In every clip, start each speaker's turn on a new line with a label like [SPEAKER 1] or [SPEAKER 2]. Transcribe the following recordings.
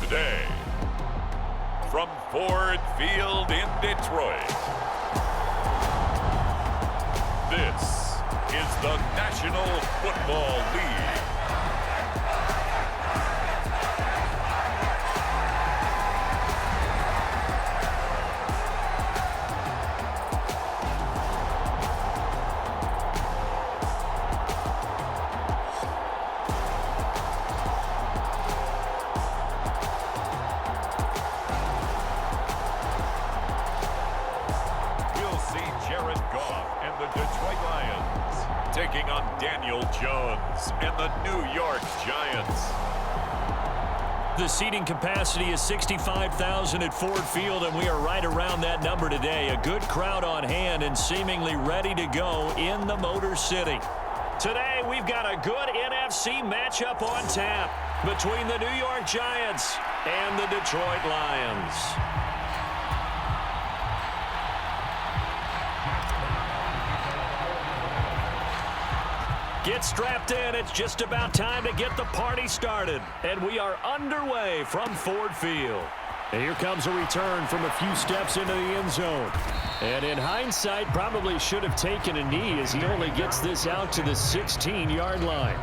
[SPEAKER 1] day, from Ford Field in Detroit, this is the National Football League. Taking on Daniel Jones and the New York Giants.
[SPEAKER 2] The seating capacity is 65,000 at Ford Field, and we are right around that number today. A good crowd on hand and seemingly ready to go in the Motor City. Today, we've got a good NFC matchup on tap between the New York Giants and the Detroit Lions. Get strapped in. It's just about time to get the party started. And we are underway from Ford Field. And here comes a return from a few steps into the end zone. And in hindsight, probably should have taken a knee as he only gets this out to the 16-yard line.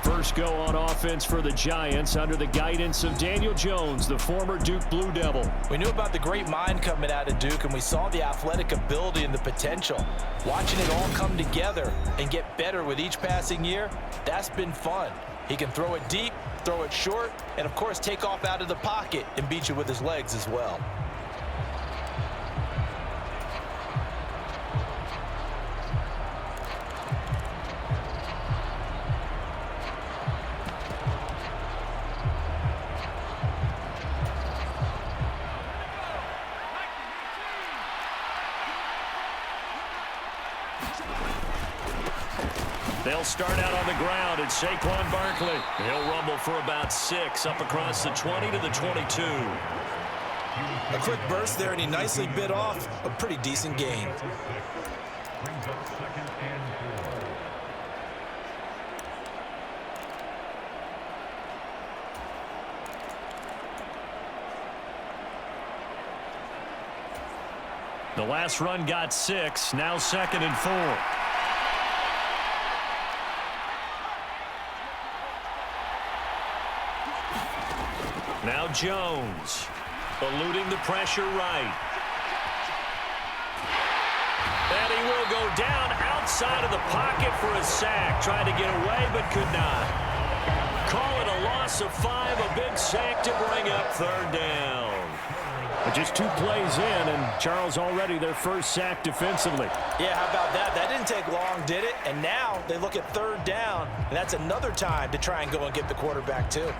[SPEAKER 2] First go on offense for the Giants under the guidance of Daniel Jones, the former Duke Blue Devil.
[SPEAKER 3] We knew about the great mind coming out of Duke, and we saw the athletic ability and the potential. Watching it all come together and get better with each passing year, that's been fun. He can throw it deep, throw it short, and, of course, take off out of the pocket and beat you with his legs as well.
[SPEAKER 2] They'll start out on the ground at Saquon Barkley. He'll rumble for about 6 up across the 20 to the 22.
[SPEAKER 3] A quick burst there, and he nicely bit off a pretty decent gain.
[SPEAKER 2] The last run got 6, now 2nd and 4. Now Jones, eluding the pressure right. And he will go down outside of the pocket for a sack. Tried to get away, but could not. Call it a loss of 5, a big sack to bring up 3rd down.
[SPEAKER 4] Just 2 plays in, and Charles already their first sack defensively.
[SPEAKER 3] Yeah, how about that? That didn't take long, did it? And now they look at 3rd down, and that's another time to try and go and get the quarterback too.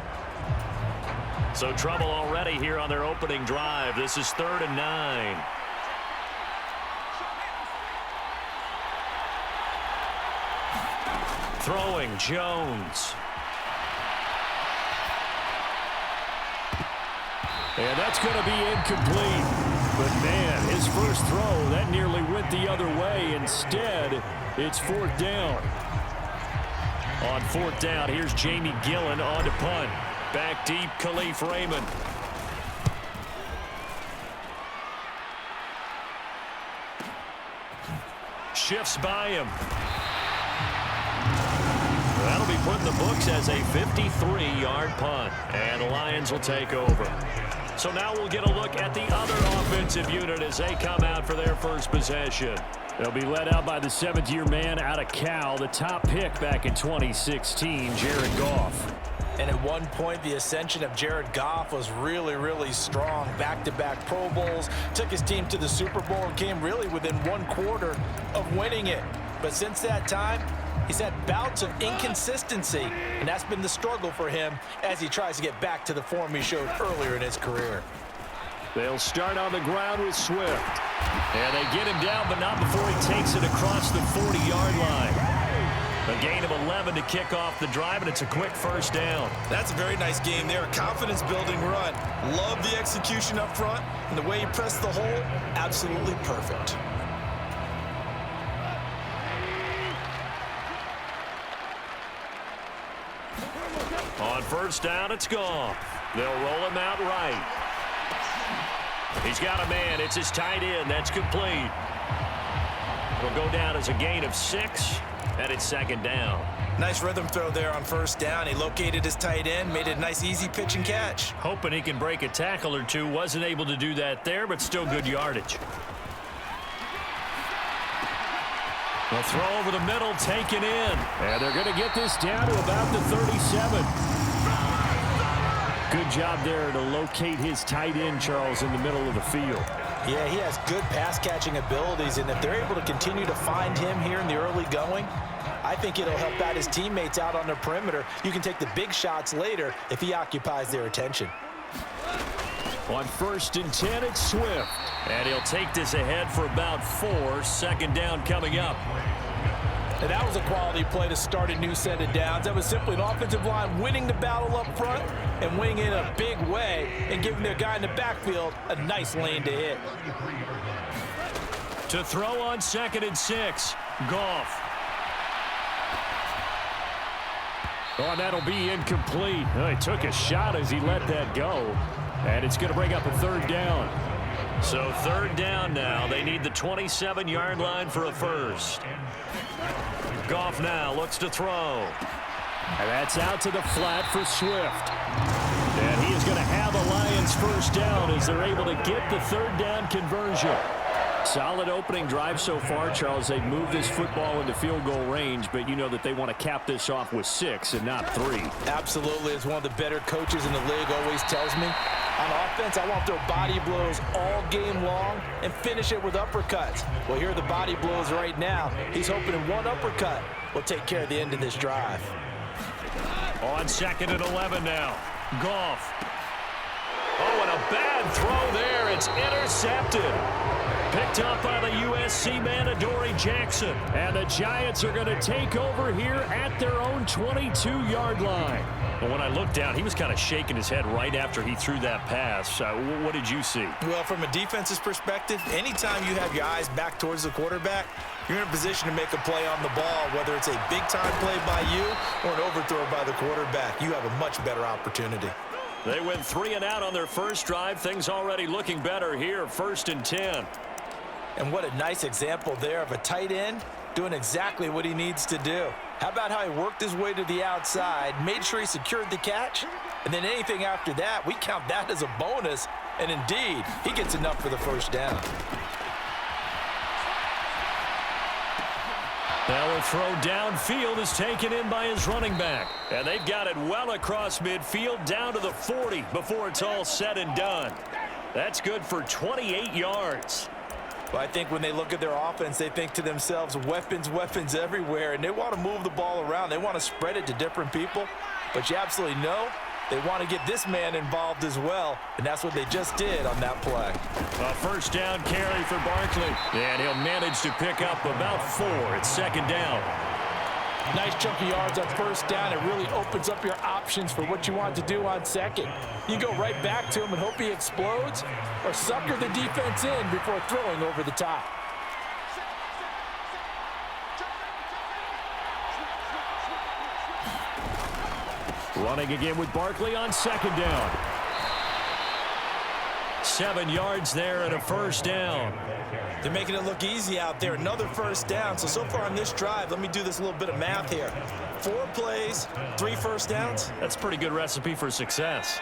[SPEAKER 2] So trouble already here on their opening drive. This is 3rd and 9. Throwing Jones.
[SPEAKER 4] And that's going to be incomplete. But, man, his first throw, that nearly went the other way. Instead, it's 4th down.
[SPEAKER 2] On 4th down, here's Jamie Gillen on to punt. Back deep, Khalif Raymond. Shifts by him. That'll be put in the books as a 53-yard punt. And the Lions will take over. So now we'll get a look at the other offensive unit as they come out for their first possession.
[SPEAKER 4] They'll be led out by the 7th-year man out of Cal, the top pick back in 2016, Jared Goff.
[SPEAKER 3] And at one point, the ascension of Jared Goff was really, really strong. Back-to-back Pro Bowls, took his team to the Super Bowl and came really within 1 quarter of winning it. But since that time, he's had bouts of inconsistency, and that's been the struggle for him as he tries to get back to the form he showed earlier in his career.
[SPEAKER 4] They'll start on the ground with Swift.
[SPEAKER 2] And they get him down, but not before he takes it across the 40-yard line. A gain of 11 to kick off the drive, and it's a quick first down.
[SPEAKER 3] That's a very nice game there. A confidence-building run. Love the execution up front, and the way he pressed the hole, absolutely perfect.
[SPEAKER 2] On first down, it's Goff. They'll roll him out right. He's got a man. It's his tight end. That's complete. It'll go down as a gain of 6, and it's second down.
[SPEAKER 3] Nice rhythm throw there on first down. He located his tight end, made it a nice, easy pitch and catch.
[SPEAKER 2] Hoping he can break a tackle or two. Wasn't able to do that there, but still good yardage. The throw over the middle, taken in.
[SPEAKER 4] And they're going to get this down to about the 37. Good job there to locate his tight end, Charles, in the middle of the field.
[SPEAKER 3] Yeah, he has good pass-catching abilities, and if they're able to continue to find him here in the early going, I think it'll help out his teammates out on the perimeter. You can take the big shots later if he occupies their attention.
[SPEAKER 4] On first and 10, it's Swift.
[SPEAKER 2] And he'll take this ahead for about 4. Second down coming up.
[SPEAKER 3] And that was a quality play to start a new set of downs. That was simply an offensive line winning the battle up front and winning in a big way and giving their guy in the backfield a nice lane to hit.
[SPEAKER 2] To throw on second and 6, Goff.
[SPEAKER 4] Oh, and that'll be incomplete. Oh, he took a shot as he let that go. And it's going to bring up a third down.
[SPEAKER 2] So third down now. They need the 27-yard line for a first. Goff now looks to throw.
[SPEAKER 4] And that's out to the flat for Swift. And he is going to have a Lions first down as they're able to get the third down conversion. Solid opening drive so far, Charles. They've moved this football into field goal range, but you know that they want to cap this off with 6 and not 3.
[SPEAKER 3] Absolutely. As one of the better coaches in the league always tells me, on offense, I want their body blows all game long and finish it with uppercuts. Well, here are the body blows right now. He's hoping one uppercut will take care of the end of this drive.
[SPEAKER 2] On second and 11 now. Goff. Oh, and a bad throw there. It's intercepted. Picked up by the USC man, Adoree Jackson.
[SPEAKER 4] And the Giants are going to take over here at their own 22-yard line.
[SPEAKER 2] But when I looked down, he was kind of shaking his head right after he threw that pass. What did you see?
[SPEAKER 3] Well, from a defense's perspective, anytime you have your eyes back towards the quarterback, you're in a position to make a play on the ball, whether it's a big-time play by you or an overthrow by the quarterback. You have a much better opportunity.
[SPEAKER 2] They went 3 and out on their first drive. Things already looking better here, first and 10.
[SPEAKER 3] And what a nice example there of a tight end doing exactly what he needs to do. How about how he worked his way to the outside, made sure he secured the catch, and then anything after that, we count that as a bonus. And indeed, he gets enough for the first down.
[SPEAKER 2] Now a throw downfield is taken in by his running back. And they've got it well across midfield down to the 40 before it's all said and done. That's good for 28 yards.
[SPEAKER 3] Well, I think when they look at their offense, they think to themselves, weapons, weapons everywhere, and they want to move the ball around. They want to spread it to different people, but you absolutely know they want to get this man involved as well, and that's what they just did on that play.
[SPEAKER 2] A first down carry for Barkley, and he'll manage to pick up about 4. It's second down.
[SPEAKER 3] Nice chunk of yards on first down. It really opens up your options for what you want to do on second. You go right back to him and hope he explodes, or sucker the defense in before throwing over the top.
[SPEAKER 4] Running again with Barkley on second down.
[SPEAKER 2] 7 yards there and a first down.
[SPEAKER 3] They're making it look easy out there. Another first down. So far on this drive, let me do this little bit of math here. 4 plays, 3 first downs.
[SPEAKER 2] That's a pretty good recipe for success.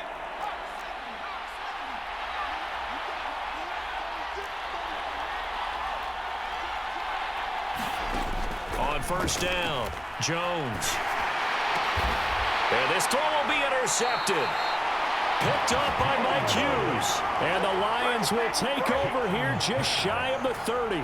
[SPEAKER 2] On first down, Jones. And this throw will be intercepted. Picked up by Mike Hughes.
[SPEAKER 4] And the Lions will take over here just shy of the 30.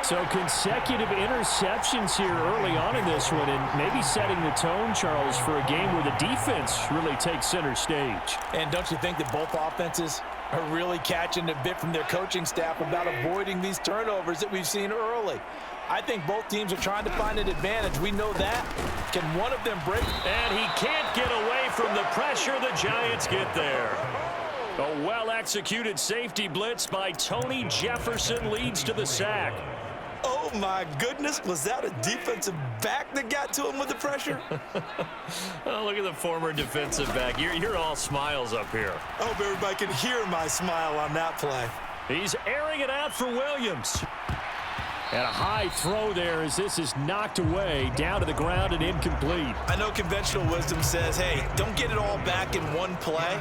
[SPEAKER 4] So consecutive interceptions here early on in this one, and maybe setting the tone, Charles, for a game where the defense really takes center stage.
[SPEAKER 3] And don't you think that both offenses are really catching a bit from their coaching staff about avoiding these turnovers that we've seen early? I think both teams are trying to find an advantage. We know that. Can one of them break?
[SPEAKER 2] And he can't get away from the pressure. The Giants get there. A well-executed safety blitz by Tony Jefferson leads to the sack.
[SPEAKER 3] Oh, my goodness. Was that a defensive back that got to him with the pressure?
[SPEAKER 2] Oh, look at the former defensive back. You're all smiles up here.
[SPEAKER 3] I hope everybody can hear my smile on that play.
[SPEAKER 2] He's airing it out for Williams.
[SPEAKER 4] And a high throw there as this is knocked away, down to the ground and incomplete.
[SPEAKER 3] I know conventional wisdom says, hey, don't get it all back in one play.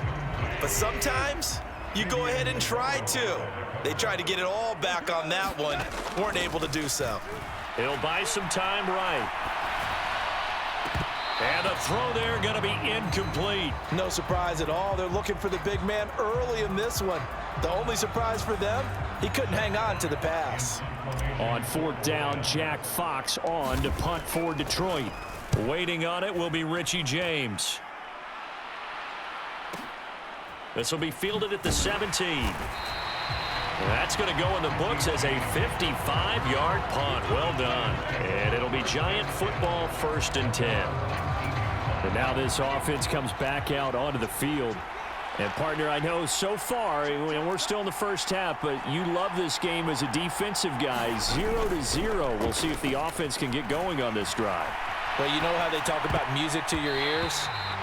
[SPEAKER 3] But sometimes you go ahead and try to. They tried to get it all back on that one, weren't able to do so.
[SPEAKER 2] He'll buy some time right. And a throw there going to be incomplete.
[SPEAKER 3] No surprise at all. They're looking for the big man early in this one. The only surprise for them, he couldn't hang on to the pass.
[SPEAKER 4] On fourth down, Jack Fox on to punt for Detroit.
[SPEAKER 2] Waiting on it will be Richie James. This will be fielded at the 17. That's going to go in the books as a 55-yard punt. Well done. And it'll be Giant football, 1st and 10.
[SPEAKER 4] And now this offense comes back out onto the field. And, partner, I know so far, and we're still in the first half, but you love this game as a defensive guy. 0-0. We'll see if the offense can get going on this drive.
[SPEAKER 3] Well, you know how they talk about music to your ears?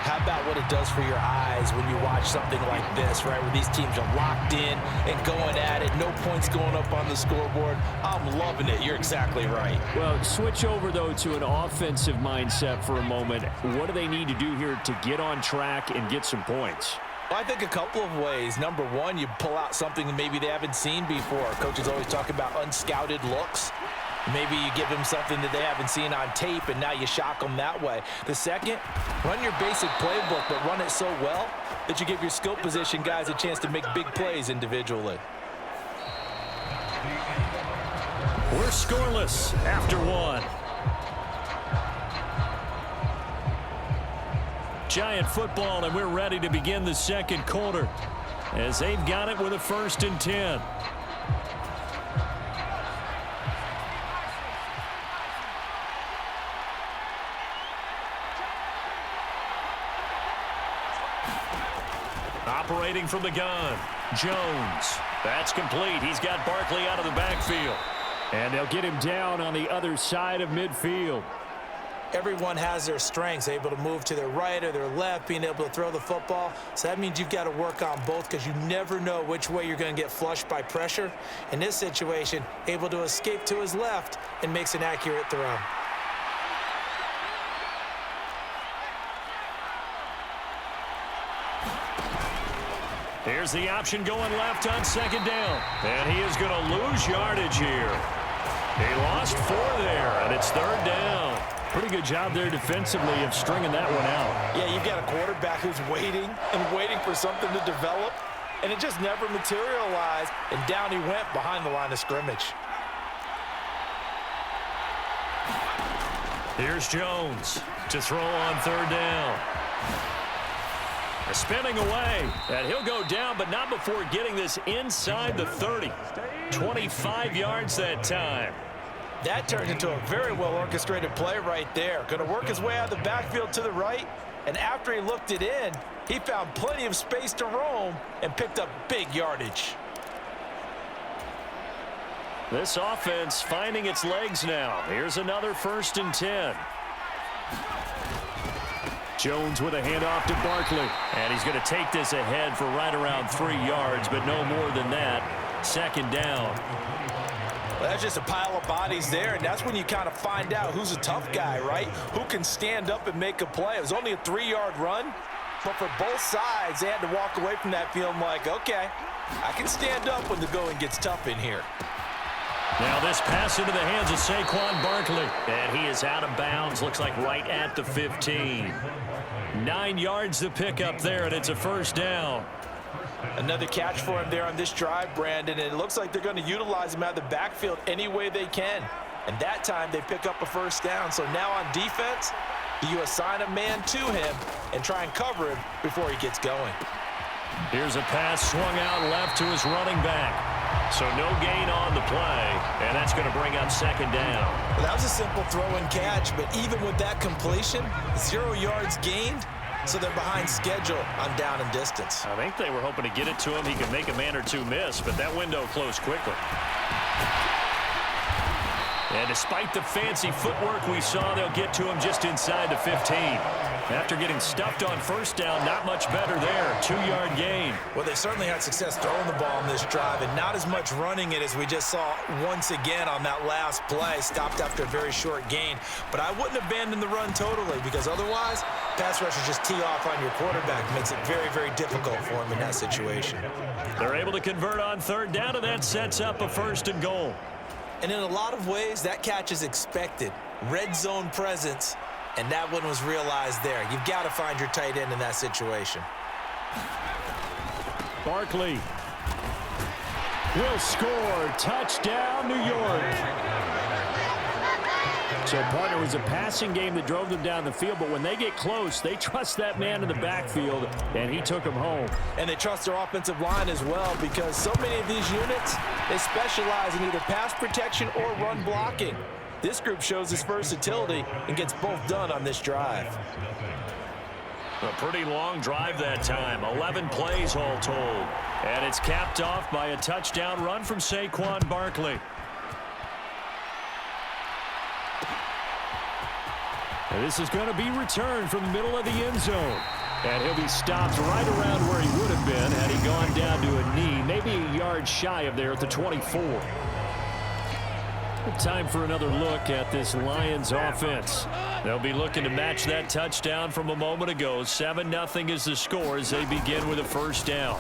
[SPEAKER 3] How about what it does for your eyes when you watch something like this, right, where these teams are locked in and going at it, no points going up on the scoreboard? I'm loving it. You're exactly right.
[SPEAKER 4] Well, switch over, though, to an offensive mindset for a moment. What do they need to do here to get on track and get some points?
[SPEAKER 3] Well, I think a couple of ways. Number one, you pull out something that maybe they haven't seen before. Coaches always talk about unscouted looks. Maybe you give them something that they haven't seen on tape, and now you shock them that way. The second, run your basic playbook, but run it so well that you give your skill position guys a chance to make big plays individually.
[SPEAKER 2] We're scoreless after one. Giant football, and we're ready to begin the second quarter as they've got it with a 1st and 10. Operating from the gun, Jones. That's complete. He's got Barkley out of the backfield.
[SPEAKER 4] And they'll get him down on the other side of midfield.
[SPEAKER 3] Everyone has their strengths, able to move to their right or their left, being able to throw the football. So that means you've got to work on both because you never know which way you're going to get flushed by pressure. In this situation, able to escape to his left and makes an accurate throw.
[SPEAKER 2] Here's the option going left on 2nd down. And he is going to lose yardage here. He lost 4 there, and it's 3rd down.
[SPEAKER 4] Pretty good job there defensively of stringing that one out.
[SPEAKER 3] Yeah, you've got a quarterback who's waiting and waiting for something to develop, and it just never materialized, and down he went behind the line of scrimmage.
[SPEAKER 2] Here's Jones to throw on 3rd down. Spinning away, and he'll go down, but not before getting this inside the 30. 25 yards that time.
[SPEAKER 3] That turned into a very well-orchestrated play right there. Going to work his way out of the backfield to the right, and after he looked it in, he found plenty of space to roam and picked up big yardage.
[SPEAKER 2] This offense finding its legs now. Here's another 1st and 10.
[SPEAKER 4] Jones with a handoff to Barkley.
[SPEAKER 2] And he's going to take this ahead for right around 3 yards, but no more than that. 2nd down.
[SPEAKER 3] Well, that's just a pile of bodies there, and that's when you kind of find out who's a tough guy, right? Who can stand up and make a play. It was only a 3-yard run, but for both sides, they had to walk away from that feeling like, okay, I can stand up when the going gets tough in here.
[SPEAKER 2] Now this pass into the hands of Saquon Barkley. And he is out of bounds, looks like right at the 15. 9 yards to pick up there, and it's a 1st down.
[SPEAKER 3] Another catch for him there on this drive, Brandon, and it looks like they're going to utilize him out of the backfield any way they can. And that time they pick up a 1st down. So now on defense, you assign a man to him and try and cover him before he gets going.
[SPEAKER 2] Here's a pass swung out left to his running back. So no gain on the play, and that's going to bring up 2nd down.
[SPEAKER 3] Well, that was a simple throw and catch, but even with that completion, 0 yards gained, so they're behind schedule on down and distance.
[SPEAKER 2] I think they were hoping to get it to him. He could make a man or two miss, but that window closed quickly. And despite the fancy footwork we saw, they'll get to him just inside the 15. After getting stuffed on first down, not much better there. 2-yard gain.
[SPEAKER 3] Well, they certainly had success throwing the ball on this drive and not as much running it as we just saw once again on that last play. Stopped after a very short gain. But I wouldn't abandon the run totally because otherwise, pass rushers just tee off on your quarterback. Makes it very, very difficult for him in that situation.
[SPEAKER 2] They're able to convert on third down, and that sets up a 1st and goal.
[SPEAKER 3] And in a lot of ways, that catch is expected. Red zone presence, and that one was realized there. You've got to find your tight end in that situation.
[SPEAKER 4] Barkley will score. Touchdown, New York. So, partner, it was a passing game that drove them down the field, but when they get close, they trust that man in the backfield, and he took them home.
[SPEAKER 3] And they trust their offensive line as well because so many of these units, they specialize in either pass protection or run blocking. This group shows its versatility and gets both done on this drive.
[SPEAKER 2] A pretty long drive that time. 11 plays all told. And it's capped off by a touchdown run from Saquon Barkley.
[SPEAKER 4] And this is going to be returned from the middle of the end zone. And he'll be stopped right around where he would have been had he gone down to a knee, maybe a yard shy of there at the 24. Time for another look at this Lions offense. They'll be looking to match that touchdown from a moment ago. 7-0 is the score as they begin with a 1st down.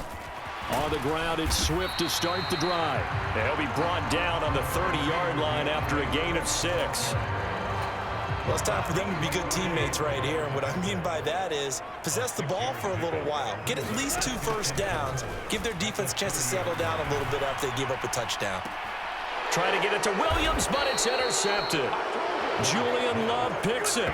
[SPEAKER 4] On the ground, it's Swift to start the drive. They'll be brought down on the 30-yard line after a gain of 6.
[SPEAKER 3] Well, it's time for them to be good teammates right here. And what I mean by that is possess the ball for a little while. Get at least 2 first downs. Give their defense a chance to settle down a little bit after they give up a touchdown.
[SPEAKER 2] Try to get it to Williams, but it's intercepted. Julian Love picks it.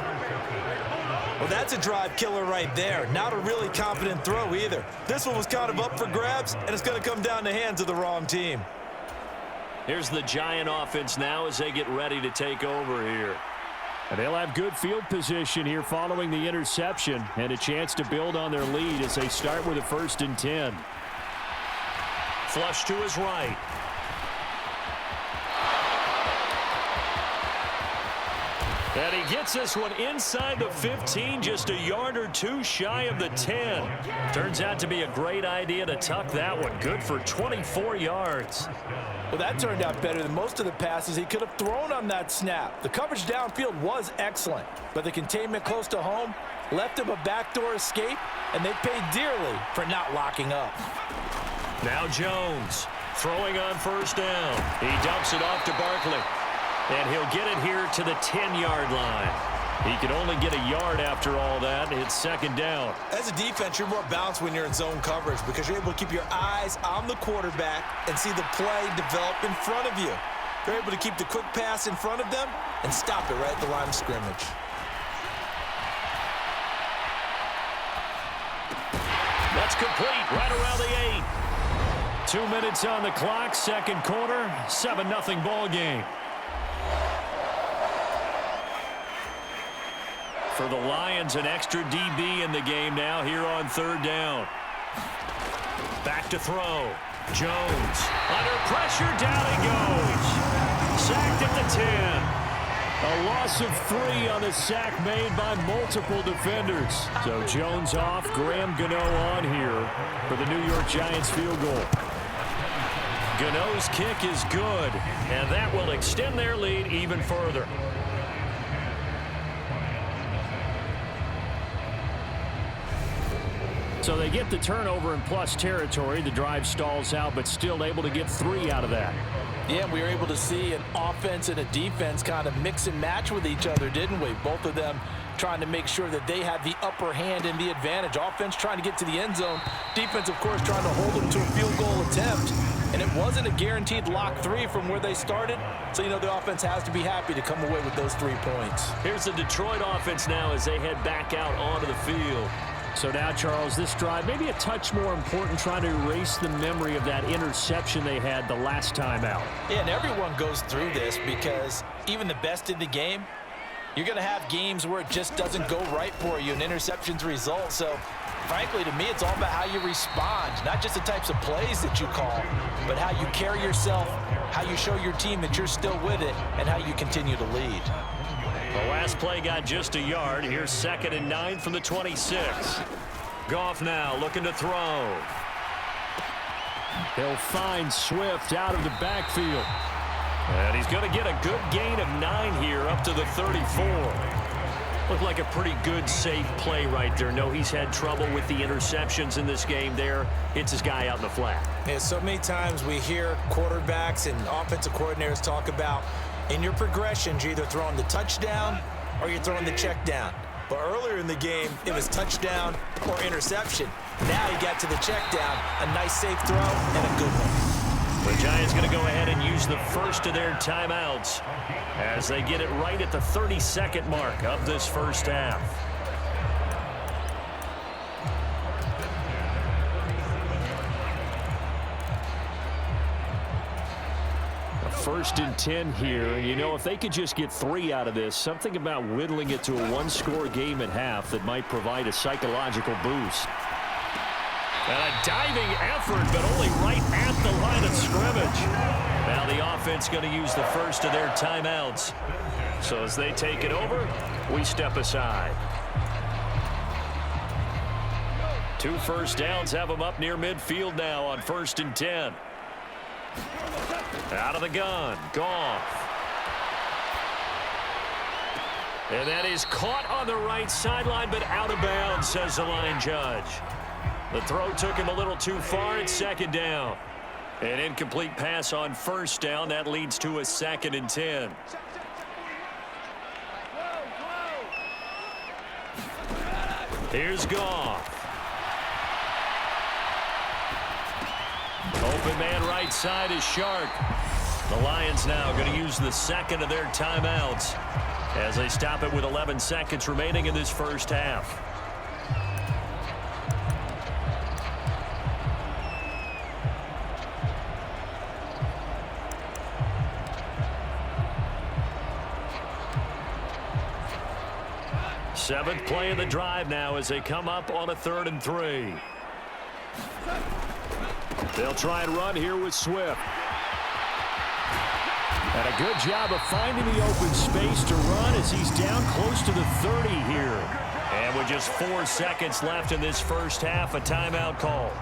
[SPEAKER 3] Well, that's a drive killer right there. Not a really confident throw either. This one was kind of up for grabs, and it's going to come down the hands of the wrong team.
[SPEAKER 2] Here's the Giant offense now as they get ready to take over here.
[SPEAKER 4] And they'll have good field position here following the interception and a chance to build on their lead as they start with a 1st and 10.
[SPEAKER 2] Flush to his right. And he gets this one inside the 15, just a yard or 2 shy of the 10. Turns out to be a great idea to tuck that one. Good for 24 yards.
[SPEAKER 3] Well, that turned out better than most of the passes he could have thrown on that snap. The coverage downfield was excellent, but the containment close to home left him a backdoor escape, and they paid dearly for not locking up.
[SPEAKER 2] Now Jones throwing on 1st down. He dumps it off to Barkley. And he'll get it here to the 10-yard line. He can only get a yard after all that. It's 2nd down.
[SPEAKER 3] As a defense, you're more balanced when you're in zone coverage because you're able to keep your eyes on the quarterback and see the play develop in front of you. They're able to keep the quick pass in front of them and stop it right at the line of scrimmage.
[SPEAKER 2] That's complete right around the 8.
[SPEAKER 4] 2 minutes on the clock, 2nd quarter, 7-0 ball game.
[SPEAKER 2] For the Lions, an extra DB in the game now here on 3rd down. Back to throw. Jones under pressure, down he goes. Sacked at the 10.
[SPEAKER 4] A loss of 3 on the sack made by multiple defenders. So Jones off, Graham Gano on here for the New York Giants field goal.
[SPEAKER 2] Gano's kick is good, and that will extend their lead even further.
[SPEAKER 4] So they get the turnover in plus territory. The drive stalls out, but still able to get 3 out of that.
[SPEAKER 3] Yeah, we were able to see an offense and a defense kind of mix and match with each other, didn't we? Both of them trying to make sure that they had the upper hand and the advantage. Offense trying to get to the end zone. Defense, of course, trying to hold them to a field goal attempt. And it wasn't a guaranteed lock 3 from where they started. So, you know, the offense has to be happy to come away with those 3 points.
[SPEAKER 2] Here's the Detroit offense now as they head back out onto the field.
[SPEAKER 4] So now, Charles, this drive maybe a touch more important, trying to erase the memory of that interception they had the last time out.
[SPEAKER 3] Yeah, and everyone goes through this because even the best in the game, you're going to have games where it just doesn't go right for you and interceptions result. So Frankly, to me, it's all about how you respond, not just the types of plays that you call, but how you carry yourself, how you show your team that you're still with it, and how you continue to lead.
[SPEAKER 2] The last play got just a yard. Here's 2nd and 9 from the 26. Goff now looking to throw.
[SPEAKER 4] He'll find Swift out of the backfield.
[SPEAKER 2] And he's going to get a good gain of 9 here up to the 34. Looked like a pretty good, safe play right there. No, he's had trouble with the interceptions in this game there. Hits his guy out in the flat.
[SPEAKER 3] Yeah, so many times we hear quarterbacks and offensive coordinators talk about in your progressions, you're either throwing the touchdown or you're throwing the check down. But earlier in the game, it was touchdown or interception. Now he got to the check down, a nice safe throw and a good one.
[SPEAKER 2] The Giants going to go ahead and use the first of their timeouts as they get it right at the 32nd mark of this first half.
[SPEAKER 4] A 1st and 10 here, and you know, if they could just get 3 out of this, something about whittling it to a one-score game at half that might provide a psychological boost.
[SPEAKER 2] And a diving effort, but only right at the line of scrimmage. Now the offense going to use the first of their timeouts. So as they take it over, we step aside. 2 first downs have them up near midfield now on 1st and 10. Out of the gun, Goff. And that is caught on the right sideline, but out of bounds, says the line judge. The throw took him a little too far. It's 2nd down. An incomplete pass on 1st down. That leads to a 2nd and 10. Here's Goff. Open man right side is Shark. The Lions now going to use the 2nd of their timeouts as they stop it with 11 seconds remaining in this first half. Seventh play of the drive now as they come up on a 3rd and 3. They'll try and run here with Swift. And a good job of finding the open space to run as he's down close to the 30 here. And with just 4 seconds left in this first half, a timeout call.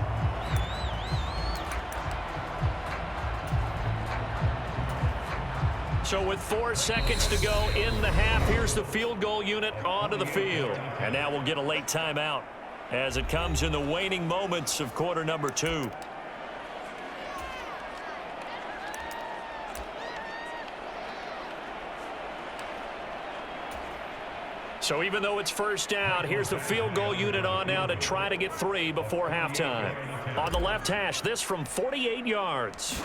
[SPEAKER 2] So with 4 seconds to go in the half, here's the field goal unit onto the field. And now we'll get a late timeout as it comes in the waning moments of quarter number 2. So even though it's 1st down, here's the field goal unit on now to try to get 3 before halftime. On the left hash, this from 48 yards.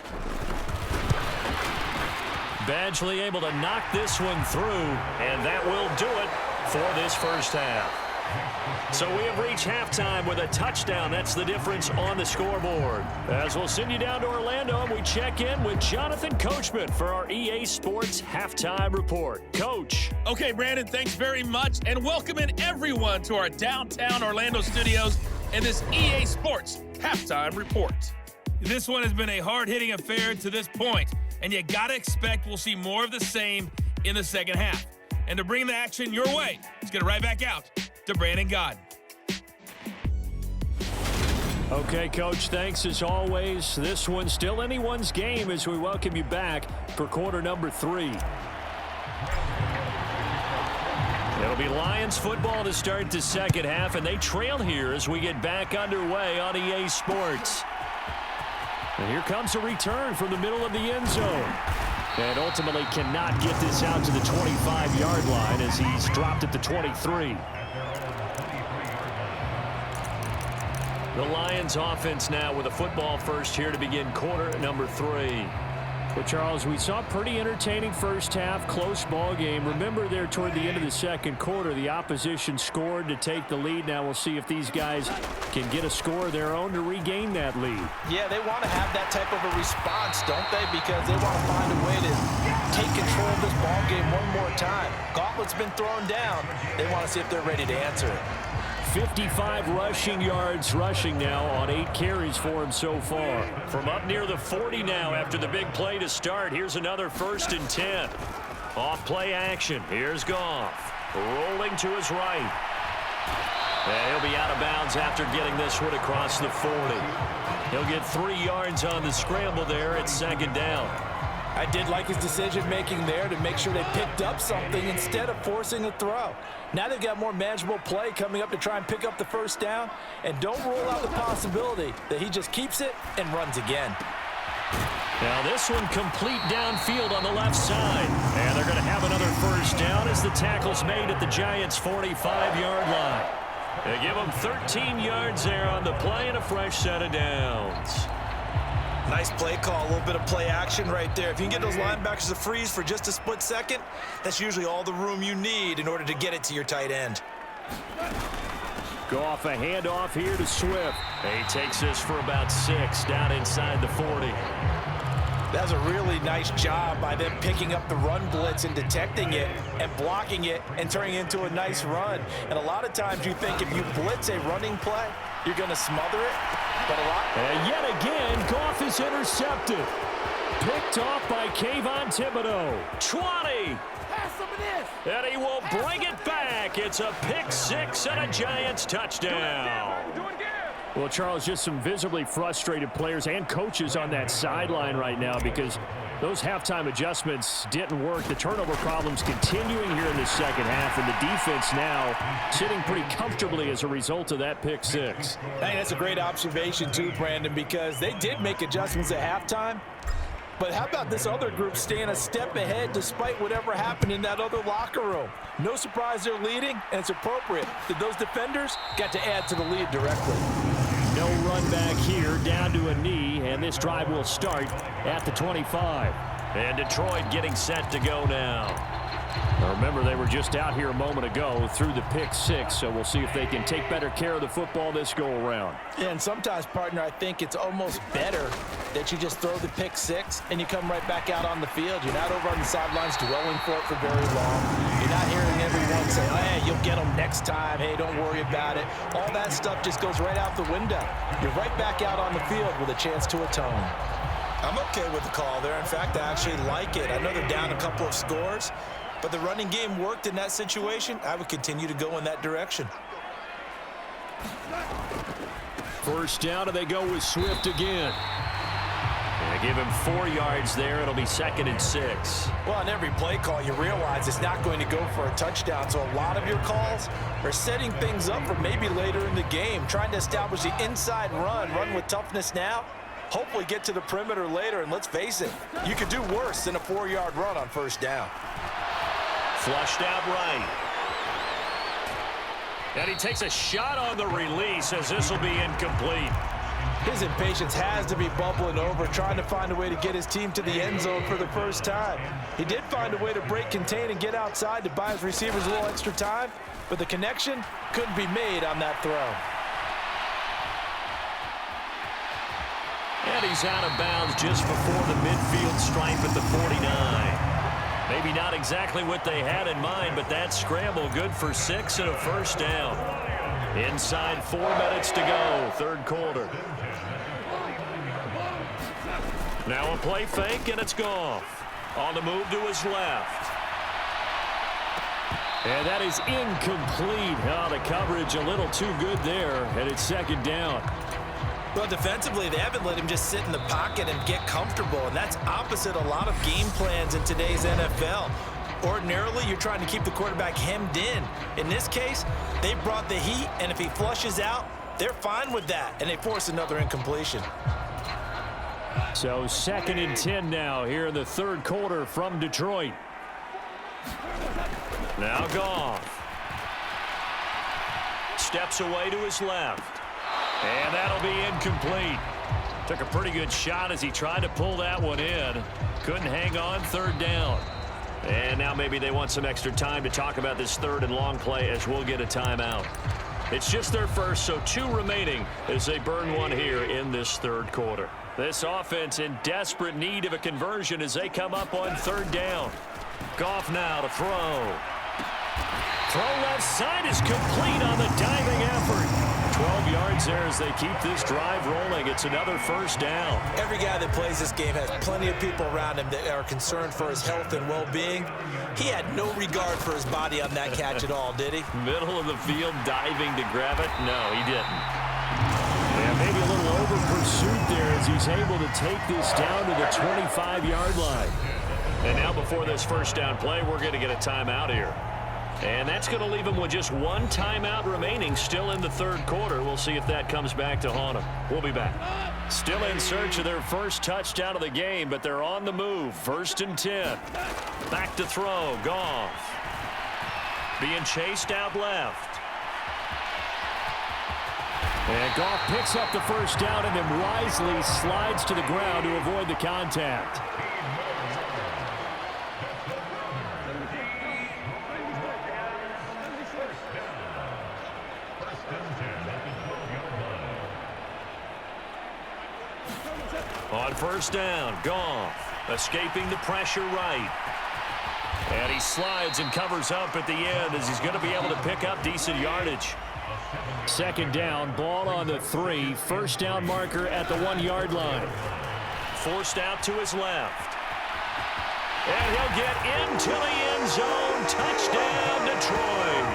[SPEAKER 2] Badgley able to knock this one through, and that will do it for this first half. So we have reached halftime with a touchdown. That's the difference on the scoreboard. As we'll send you down to Orlando, and we check in with Jonathan Coachman for our EA Sports Halftime Report. Coach.
[SPEAKER 5] Okay, Brandon, thanks very much, and welcome in everyone to our downtown Orlando studios and this EA Sports Halftime Report. This one has been a hard-hitting affair to this point, and you got to expect we'll see more of the same in the second half. And to bring the action your way, let's get it right back out to Brandon Godden.
[SPEAKER 4] Okay, Coach, thanks as always. This one's still anyone's game as we welcome you back for quarter number 3. It'll be Lions football to start the second half, and they trail here as we get back underway on EA Sports. And here comes a return from the middle of the end zone. And ultimately cannot get this out to the 25-yard line as he's dropped at the 23. The Lions offense now with a football first here to begin quarter number 3. Well, Charles, we saw a pretty entertaining first half, close ball game. Remember there toward the end of the second quarter, the opposition scored to take the lead. Now we'll see if these guys can get a score of their own to regain that lead.
[SPEAKER 3] Yeah, they want to have that type of a response, don't they? Because they want to find a way to take control of this ball game one more time. Gauntlet's been thrown down. They want to see if they're ready to answer it.
[SPEAKER 4] 55 rushing yards rushing now on 8 carries for him so far.
[SPEAKER 2] From up near the 40 now after the big play to start. Here's another 1st and 10. Off play action. Here's Goff. Rolling to his right. And he'll be out of bounds after getting this one across the 40. He'll get 3 yards on the scramble there at 2nd down.
[SPEAKER 3] I did like his decision-making there to make sure they picked up something instead of forcing a throw. Now they've got more manageable play coming up to try and pick up the 1st down. And don't rule out the possibility that he just keeps it and runs again.
[SPEAKER 2] Now this one complete downfield on the left side. And they're going to have another 1st down as the tackle's made at the Giants' 45-yard line. They give them 13 yards there on the play and a fresh set of downs.
[SPEAKER 3] Nice play call, a little bit of play action right there. If you can get those linebackers to freeze for just a split second, that's usually all the room you need in order to get it to your tight end.
[SPEAKER 4] Goff a handoff here to Swift.
[SPEAKER 2] He takes this for about 6 down inside the 40.
[SPEAKER 3] That was a really nice job by them picking up the run blitz and detecting it and blocking it and turning it into a nice run. And a lot of times you think if you blitz a running play, you're going to smother it. But a lot.
[SPEAKER 4] And yet again, Goff is intercepted. Picked off by Kayvon Thibodeau.
[SPEAKER 2] 20. And he will bring it back. It's a pick 6 and a Giants touchdown.
[SPEAKER 4] Well, Charles, just some visibly frustrated players and coaches on that sideline right now because those halftime adjustments didn't work. The turnover problems continuing here in the second half, and the defense now sitting pretty comfortably as a result of that pick 6.
[SPEAKER 3] Hey, that's a great observation too, Brandon, because they did make adjustments at halftime. But how about this other group staying a step ahead despite whatever happened in that other locker room? No surprise they're leading, and it's appropriate that those defenders got to add to the lead directly.
[SPEAKER 4] No run back here, down to a knee, and this drive will start at the 25.
[SPEAKER 2] And Detroit getting set to go now.
[SPEAKER 4] Now remember, they were just out here a moment ago through the pick 6, so we'll see if they can take better care of the football this go-around.
[SPEAKER 3] Yeah, and sometimes, partner, I think it's almost better that you just throw the pick 6 and you come right back out on the field. You're not over on the sidelines dwelling for it for very long. You're not hearing everyone say, oh, hey, you'll get them next time. Hey, don't worry about it. All that stuff just goes right out the window. You're right back out on the field with a chance to atone. I'm okay with the call there. In fact, I actually like it. I know they're down a couple of scores, but the running game worked in that situation. I would continue to go in that direction.
[SPEAKER 4] 1st down, and they go with Swift again.
[SPEAKER 2] They give him 4 yards there. It'll be 2nd and 6.
[SPEAKER 3] Well, on every play call, you realize it's not going to go for a touchdown. So a lot of your calls are setting things up for maybe later in the game, trying to establish the inside run with toughness now, hopefully get to the perimeter later. And let's face it, you could do worse than a 4-yard run on 1st down.
[SPEAKER 2] Flushed out right. And he takes a shot on the release as this will be incomplete.
[SPEAKER 3] His impatience has to be bubbling over, trying to find a way to get his team to the end zone for the first time. He did find a way to break contain and get outside to buy his receivers a little extra time, but the connection couldn't be made on that throw.
[SPEAKER 2] And he's out of bounds just before the midfield stripe at the 49. Maybe not exactly what they had in mind, but that scramble good for 6 and a 1st down. Inside 4 minutes to go, 3rd quarter. Now a play fake, and it's Goff. On the move to his left.
[SPEAKER 4] And that is incomplete. Oh, the coverage a little too good there, and it's 2nd down.
[SPEAKER 3] Well, defensively, they haven't let him just sit in the pocket and get comfortable, and that's opposite a lot of game plans in today's NFL. Ordinarily, you're trying to keep the quarterback hemmed in. In this case, they brought the heat, and if he flushes out, they're fine with that, and they force another incompletion.
[SPEAKER 4] So 2nd and 10 now here in the 3rd quarter from Detroit.
[SPEAKER 2] Now Goff. Steps away to his left. And that'll be incomplete. Took a pretty good shot as he tried to pull that one in. Couldn't hang on, 3rd down. And now maybe they want some extra time to talk about this 3rd and long play as we'll get a timeout. It's just their first, so 2 remaining as they burn one here in this 3rd quarter. This offense in desperate need of a conversion as they come up on 3rd down. Goff now to throw. Throw left side is complete on the diving effort. yards there as they keep this drive rolling. It's another first down.
[SPEAKER 3] Every guy that plays this game has plenty of people around him that are concerned for his health and well-being. He had no regard for his body on that catch at all, did he?
[SPEAKER 2] Middle of the field, diving to grab it. No, he didn't. Yeah, maybe a little over-pursuit there as he's able to take this down to the 25-yard line. And now before this first down play, we're going to get a timeout here. And that's going to leave him with just one timeout remaining still in the third quarter. We'll see if that comes back to haunt him. We'll be back. Still in search of their first touchdown of the game, but they're on the move. 1st and 10. Back to throw. Goff. Being chased out left. And Goff picks up the first down and then wisely slides to the ground to avoid the contact. On first down, Goff escaping the pressure right. And he slides and covers up at the end as he's going to be able to pick up decent yardage. 2nd down, ball on the 3. First down marker at the 1-yard line. Forced out to his left. And he'll get into the end zone. Touchdown, Detroit.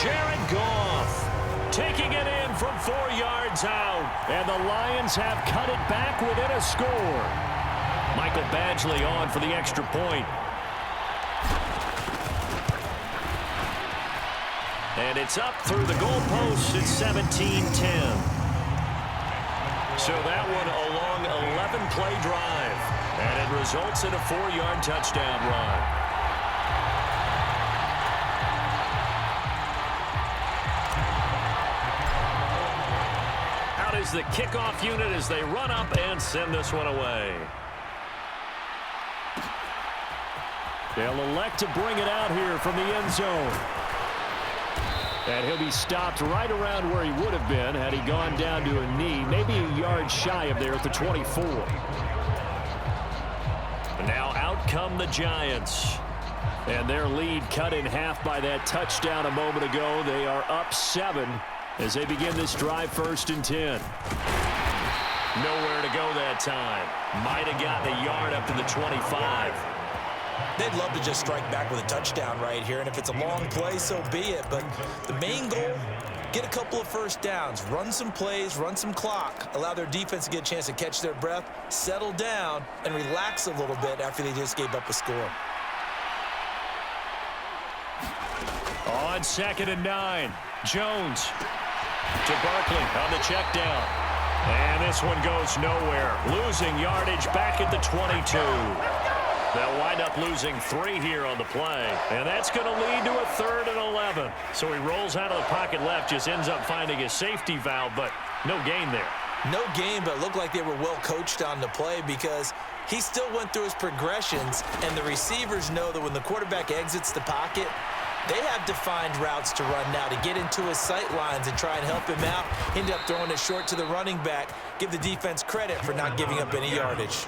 [SPEAKER 2] Jared Goff taking it in from 4 yards out. And the Lions have cut it back within a score. Michael Badgley on for the extra point. And it's up through the goalposts at 17-10. So that one a long 11-play drive. And it results in a 4-yard touchdown run. Out is the kickoff unit as they run up and send this one away. They'll elect to bring it out here from the end zone. And he'll be stopped right around where he would have been had he gone down to a knee, maybe a yard shy of there at the 24. And now out come the Giants. And their lead cut in half by that touchdown a moment ago. They are up 7 as they begin this drive 1st and 10. Nowhere to go that time. Might have gotten a yard up to the 25.
[SPEAKER 3] They'd love to just strike back with a touchdown right here, and if it's a long play, so be it. But the main goal, get a couple of first downs, run some plays, run some clock, allow their defense to get a chance to catch their breath, settle down, and relax a little bit after they just gave up a score.
[SPEAKER 2] On 2nd and 9, Jones to Barkley on the check down. And this one goes nowhere. Losing yardage back at the 22. They'll wind up losing 3 here on the play. And that's going to lead to a 3rd and 11. So he rolls out of the pocket left, just ends up finding a safety valve, but no gain there.
[SPEAKER 3] No gain, but it looked like they were well coached on the play because he still went through his progressions, and the receivers know that when the quarterback exits the pocket, they have defined routes to run now to get into his sight lines and try and help him out. End up throwing it short to the running back. Give the defense credit for not giving up any yardage.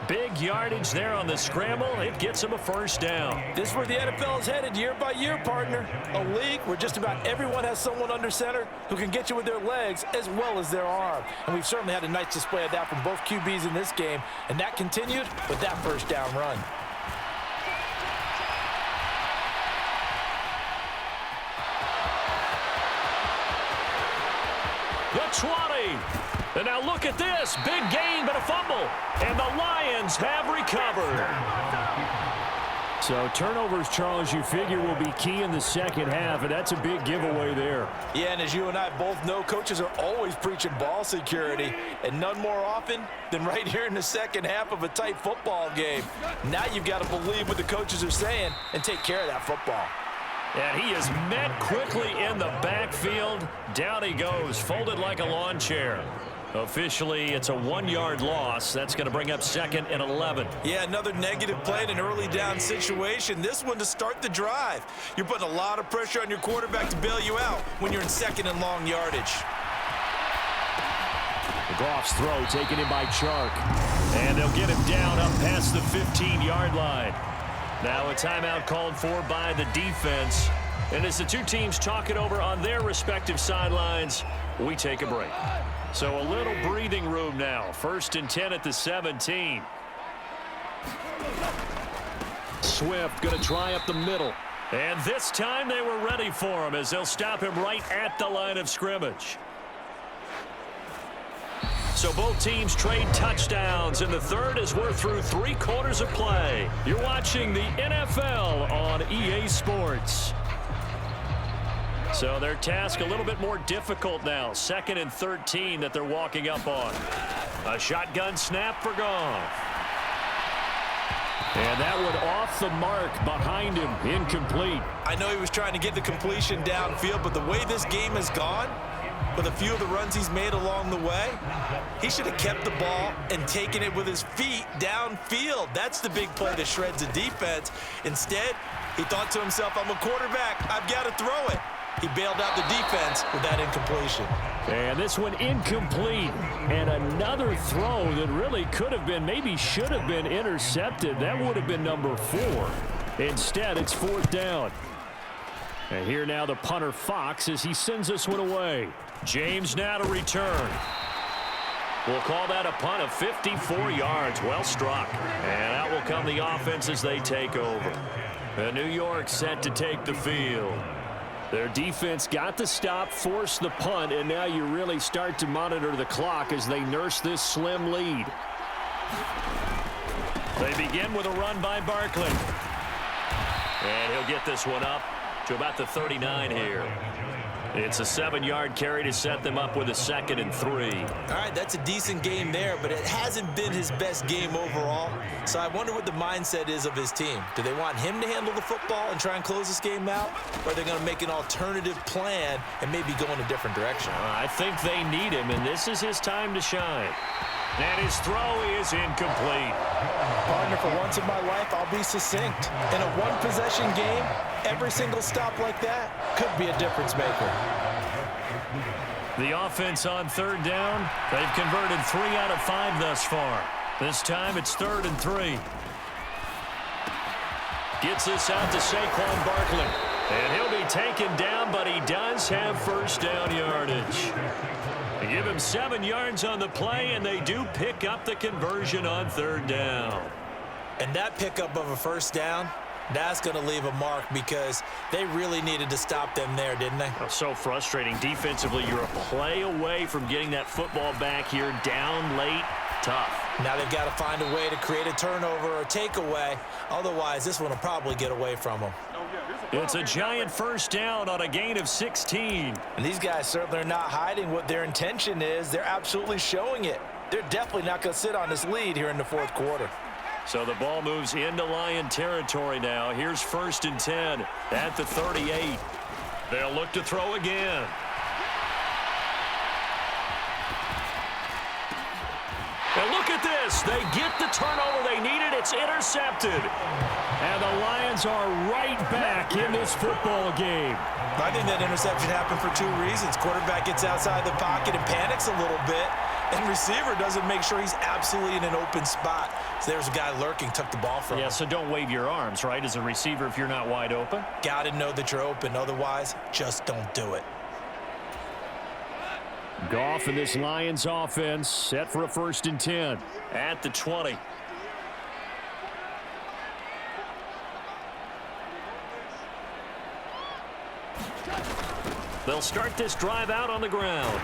[SPEAKER 2] Big yardage there on the scramble. It gets him a first down.
[SPEAKER 3] This is where the NFL is headed year by year, partner. A league where just about everyone has someone under center who can get you with their legs as well as their arm. And we've certainly had a nice display of that from both QBs in this game. And that continued with that first down run.
[SPEAKER 2] The 20. And now look at this. Big gain, but a fumble. And the Lions have recovered. So turnovers, Charles, you figure will be key in the second half, and that's a big giveaway there.
[SPEAKER 3] Yeah, and as you and I both know, coaches are always preaching ball security, and none more often than right here in the second half of a tight football game. Now you've got to believe what the coaches are saying and take care of that football.
[SPEAKER 2] And he is met quickly in the backfield. Down he goes, folded like a lawn chair. Officially, it's a 1-yard loss. That's going to bring up 2nd and 11.
[SPEAKER 3] Yeah, another negative play in an early down situation. This one to start the drive. You're putting a lot of pressure on your quarterback to bail you out when you're in 2nd and long yardage.
[SPEAKER 2] Goff's throw taken in by Chark. And they'll get him down up past the 15-yard line. Now a timeout called for by the defense And as the two teams talk it over on their respective sidelines, we take a break. So a little breathing room now. 1st and 10 at the 17.
[SPEAKER 4] Swift going to try up the middle.
[SPEAKER 2] And this time they were ready for him as they'll stop him right at the line of scrimmage. So both teams trade touchdowns in the third as we're through 3 quarters of play. You're watching the NFL on EA Sports. So their task a little bit more difficult now. 2nd and 13 that they're walking up on. A shotgun snap for Goff.
[SPEAKER 4] And that one off the mark behind him. Incomplete.
[SPEAKER 3] I know he was trying to get the completion downfield, but the way this game has gone, with a few of the runs he's made along the way, he should have kept the ball and taken it with his feet downfield. That's the big play that shreds a defense. Instead, he thought to himself, I'm a quarterback. I've got to throw it. He bailed out the defense with that incompletion.
[SPEAKER 4] And this one incomplete. And another throw that really could have been, maybe should have been intercepted. That would have been number 4. Instead, it's 4th down. And here now the punter Fox as he sends this one away.
[SPEAKER 2] James now to return. We'll call that a punt of 54 yards. Well struck. And out will come the offense as they take over. And New York set to take the field.
[SPEAKER 4] Their defense got the stop, forced the punt, and now you really start to monitor the clock as they nurse this slim lead.
[SPEAKER 2] They begin with a run by Barkley. And he'll get this one up to about the 39 here. It's a 7-yard carry to set them up with a 2nd and 3.
[SPEAKER 3] All right, that's a decent game there, but it hasn't been his best game overall. So I wonder what the mindset is of his team. Do they want him to handle the football and try and close this game out? Or are they going to make an alternative plan and maybe go in a different direction?
[SPEAKER 2] I think they need him, and this is his time to shine. And his throw is incomplete.
[SPEAKER 3] Partner, for once in my life, I'll be succinct. In a one-possession game, every single stop like that could be a difference maker.
[SPEAKER 2] The offense on 3rd down. They've converted 3 out of 5 thus far. This time it's 3rd and 3. Gets this out to Saquon Barkley. And he'll be taken down, but he does have 1st down yardage. They give him 7 yards on the play, and they do pick up the conversion on 3rd down.
[SPEAKER 3] And that pickup of a 1st down, that's going to leave a mark because they really needed to stop them there, didn't they?
[SPEAKER 2] Oh, so frustrating. Defensively, you're a play away from getting that football back here down late. Tough.
[SPEAKER 3] Now they've got to find a way to create a turnover or takeaway. Otherwise, this one will probably get away from them.
[SPEAKER 2] It's a giant 1st down on a gain of 16.
[SPEAKER 3] And these guys certainly are not hiding what their intention is. They're absolutely showing it. They're definitely not going to sit on this lead here in the 4th quarter.
[SPEAKER 2] So the ball moves into Lion territory now. Here's 1st and 10 at the 38. They'll look to throw again. And look at this. They get the turnover they needed. It's intercepted.
[SPEAKER 4] And the Lions are right back in this football game.
[SPEAKER 3] I think that interception happened for 2 reasons. Quarterback gets outside the pocket and panics a little bit. And receiver doesn't make sure he's absolutely in an open spot. So there's a guy lurking, took the ball from him.
[SPEAKER 2] Yeah, so don't wave your arms, right, as a receiver if you're not wide open.
[SPEAKER 3] Got to know that you're open. Otherwise, just don't do it.
[SPEAKER 4] Goff and this Lions offense set for a 1st and 10.
[SPEAKER 2] At the 20. They'll start this drive out on the ground.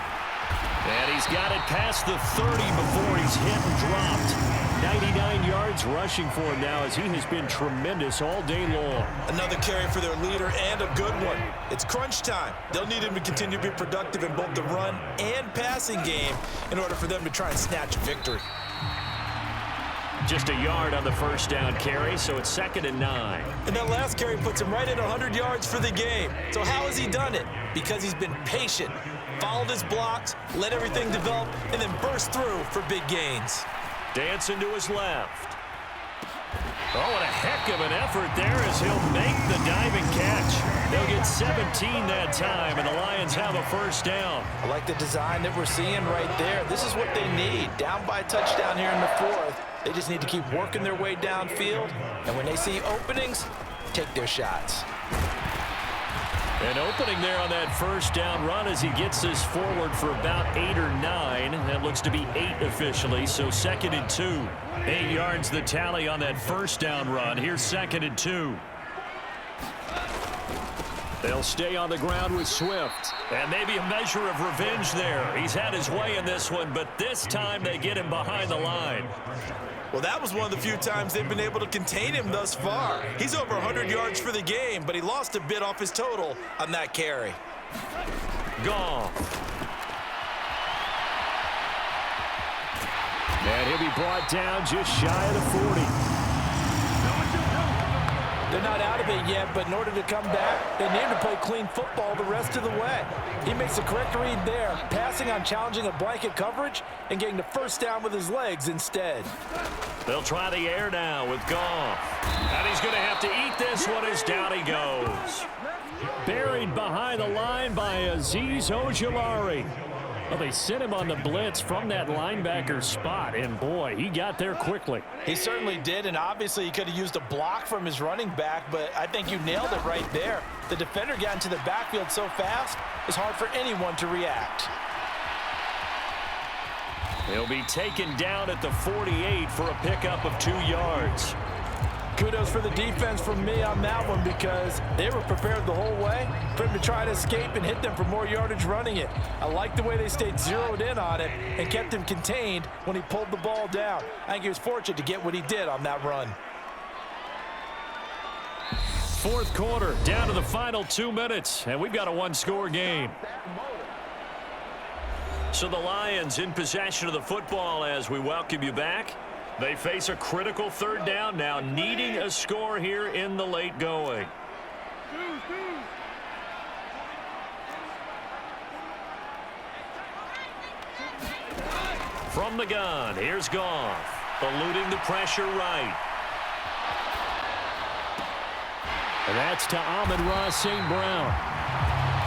[SPEAKER 2] And he's got it past the 30 before he's hit and dropped.
[SPEAKER 4] 99 yards rushing for him now as he has been tremendous all day long.
[SPEAKER 3] Another carry for their leader and a good one. It's crunch time. They'll need him to continue to be productive in both the run and passing game in order for them to try and snatch a victory.
[SPEAKER 2] Just a yard on the 1st down carry, so it's 2nd and 9.
[SPEAKER 3] And that last carry puts him right at 100 yards for the game. So how has he done it? Because he's been patient, followed his blocks, let everything develop, and then burst through for big gains.
[SPEAKER 2] Dancing to his left. Oh, what a heck of an effort there as he'll make the diving catch. They'll get 17 that time, and the Lions have a 1st down.
[SPEAKER 3] I like the design that we're seeing right there. This is what they need. Down by a touchdown here in the 4th. They just need to keep working their way downfield, and when they see openings, take their shots.
[SPEAKER 2] An opening there on that first down run as he gets this forward for about 8 or 9. That looks to be 8 officially, so 2nd and 2. 8 yards the tally on that first down run. Here's 2nd and 2. They'll stay on the ground with Swift. And maybe a measure of revenge there. He's had his way in this one, but this time they get him behind the line.
[SPEAKER 3] Well, that was one of the few times they've been able to contain him thus far. He's over 100 yards for the game, but he lost a bit off his total on that carry.
[SPEAKER 2] Goff.
[SPEAKER 4] And he'll be brought down just shy of the 40.
[SPEAKER 3] They're not out of it yet, but in order to come back, they need to play clean football the rest of the way. He makes the correct read there, passing on challenging a blanket coverage and getting the first down with his legs instead.
[SPEAKER 2] They'll try the air now with Goff. And he's going to have to eat this one as down he goes.
[SPEAKER 4] Buried behind the line by Azeez Ojulari. Well, they sent him on the blitz from that linebacker spot, and boy, he got there quickly.
[SPEAKER 3] He certainly did, and obviously he could have used a block from his running back, but I think you nailed it right there. The defender got into the backfield so fast, it's hard for anyone to react.
[SPEAKER 2] He'll be taken down at the 48 for a pickup of 2 yards.
[SPEAKER 3] Kudos for the defense from me on that one because they were prepared the whole way for him to try to escape and hit them for more yardage running it. I like the way they stayed zeroed in on it and kept him contained when he pulled the ball down. I think he was fortunate to get what he did on that run.
[SPEAKER 2] Fourth quarter, down to the final 2 minutes, and we've got a one-score game. So the Lions in possession of the football as we welcome you back. They face a critical third down now, needing a score here in the late going. From the gun, here's Goff, eluding the pressure right.
[SPEAKER 4] And that's to Amon-Ra St. Brown.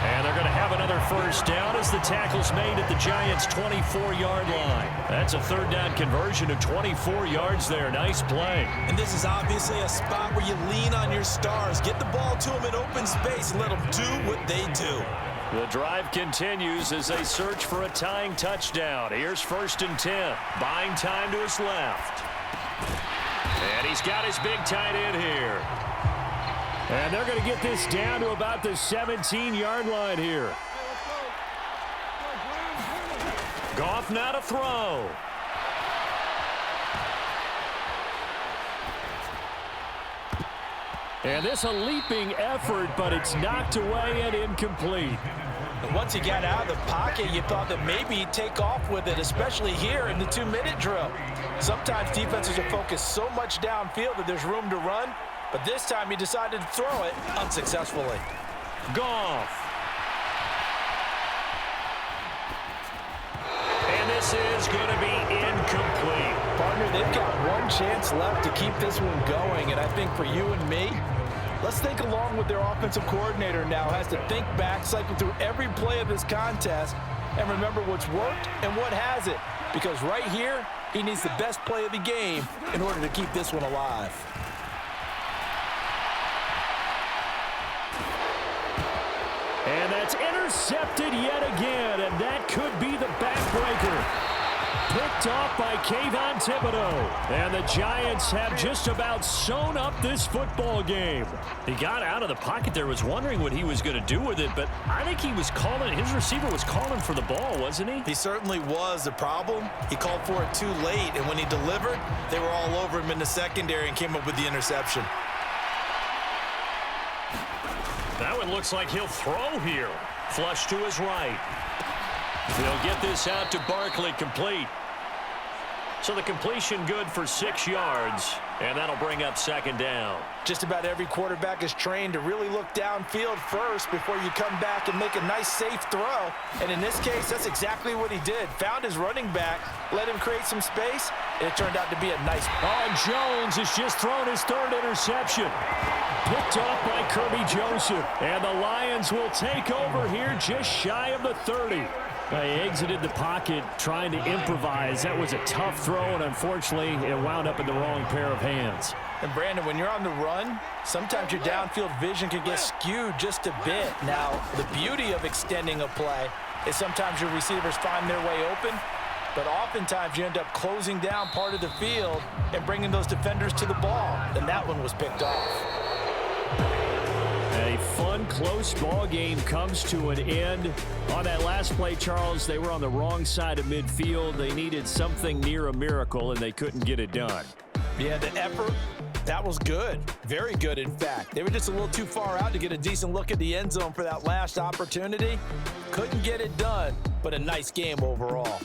[SPEAKER 2] And they're going to have another first down as the tackle's made at the Giants' 24-yard line. That's a third down conversion of 24 yards there. Nice play.
[SPEAKER 3] And this is obviously a spot where you lean on your stars. Get the ball to them in open space and let them do what they do.
[SPEAKER 2] The drive continues as they search for a tying touchdown. Here's 1st and 10. Buying time to his left. And he's got his big tight end here.
[SPEAKER 4] And they're going to get this down to about the 17-yard line here.
[SPEAKER 2] Goff now to throw.
[SPEAKER 4] And this a leaping effort, but it's knocked away and incomplete.
[SPEAKER 3] And once he got out of the pocket, you thought that maybe he'd take off with it, especially here in the 2-minute drill. Sometimes defenses are focused so much downfield that there's room to run. But this time he decided to throw it unsuccessfully.
[SPEAKER 2] Goff. And this is going to be incomplete.
[SPEAKER 3] Partner, they've got one chance left to keep this one going. And I think for you and me, let's think along with their offensive coordinator now. Has to think back, cycle through every play of this contest, and remember what's worked and what hasn't. Because right here, he needs the best play of the game in order to keep this one alive.
[SPEAKER 4] And that's intercepted yet again, and that could be the backbreaker. Picked off by Kayvon Thibodeau. And the Giants have just about sewn up this football game.
[SPEAKER 2] He got out of the pocket there, was wondering what he was going to do with it, but I think he was calling, his receiver was calling for the ball, wasn't he?
[SPEAKER 3] He certainly was. The problem, he called for it too late, and when he delivered, they were all over him in the secondary and came up with the interception.
[SPEAKER 2] That one looks like he'll throw here. Flush to his right. They'll get this out to Barkley, complete. So the completion good for 6 yards, and that'll bring up 2nd down.
[SPEAKER 3] Just about every quarterback is trained to really look downfield first before you come back and make a nice, safe throw. And in this case, that's exactly what he did. Found his running back, let him create some space, and it turned out to be a nice.
[SPEAKER 4] Oh, Jones has just thrown his 3rd interception. Picked off by Kirby Joseph. And the Lions will take over here just shy of the 30. They exited the pocket trying to improvise. That was a tough throw, and unfortunately, it wound up in the wrong pair of hands.
[SPEAKER 3] And Brandon, when you're on the run, sometimes your downfield vision can get skewed just a bit. Now, the beauty of extending a play is sometimes your receivers find their way open, but oftentimes you end up closing down part of the field and bringing those defenders to the ball. And that one was picked off.
[SPEAKER 4] A fun, close ball game comes to an end. On that last play, Charles, they were on the wrong side of midfield. They needed something near a miracle, and they couldn't get it done.
[SPEAKER 3] Yeah, the effort, that was good. Very good, in fact. They were just a little too far out to get a decent look at the end zone for that last opportunity. Couldn't get it done, but a nice game overall.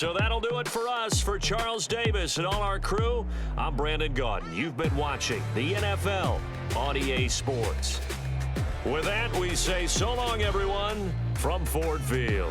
[SPEAKER 2] So that'll do it for us. For Charles Davis and all our crew, I'm Brandon Gaudin. You've been watching the NFL on EA Sports. With that, we say so long, everyone, from Ford Field.